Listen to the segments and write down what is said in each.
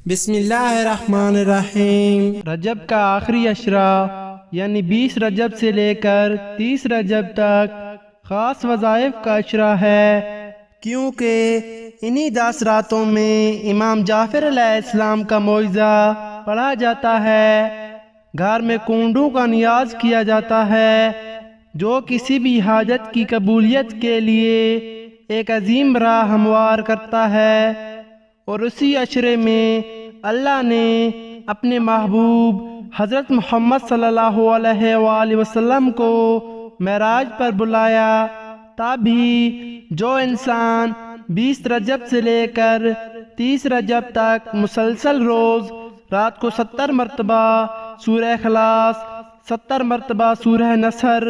بسم اللہ الرحمن الرحیم۔ رجب کا آخری عشرہ یعنی 20 رجب سے لے کر 30 رجب تک خاص وظائف کا عشرہ ہے، کیونکہ انہی 10 راتوں میں امام جعفر علیہ السلام کا موعظہ پڑھا جاتا ہے، گھر میں کنڈوں کا نیاز کیا جاتا ہے، جو کسی بھی حاجت کی قبولیت کے لیے ایک عظیم راہ ہموار کرتا ہے۔ اور اسی عشرے میں اللہ نے اپنے محبوب حضرت محمد صلی اللہ علیہ وآلہ وسلم کو معراج پر بلایا، تبھی جو انسان 20 رجب سے لے کر 30 رجب تک مسلسل روز رات کو 70 مرتبہ سورہ اخلاص، 70 مرتبہ سورہ نصر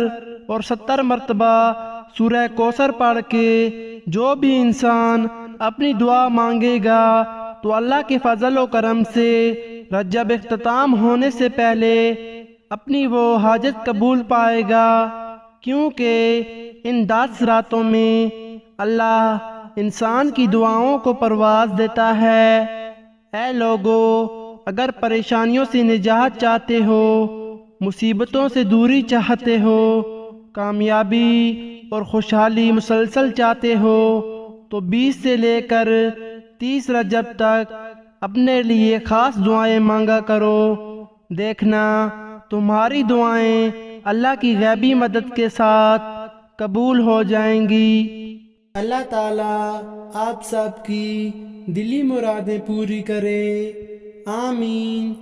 اور 70 مرتبہ سورہ کوثر پڑھ کے جو بھی انسان اپنی دعا مانگے گا تو اللہ کے فضل و کرم سے رجب اختتام ہونے سے پہلے اپنی وہ حاجت قبول پائے گا، کیونکہ ان 10 راتوں میں اللہ انسان کی دعاؤں کو پرواز دیتا ہے۔ اے لوگو، اگر پریشانیوں سے نجات چاہتے ہو، مصیبتوں سے دوری چاہتے ہو، کامیابی اور خوشحالی مسلسل چاہتے ہو تو 20 سے لے کر 30 رجب تک اپنے لیے خاص دعائیں مانگا کرو، دیکھنا تمہاری دعائیں اللہ کی غیبی مدد کے ساتھ قبول ہو جائیں گی۔ اللہ تعالیٰ آپ سب کی دلی مرادیں پوری کرے، آمین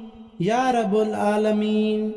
یا رب العالمین۔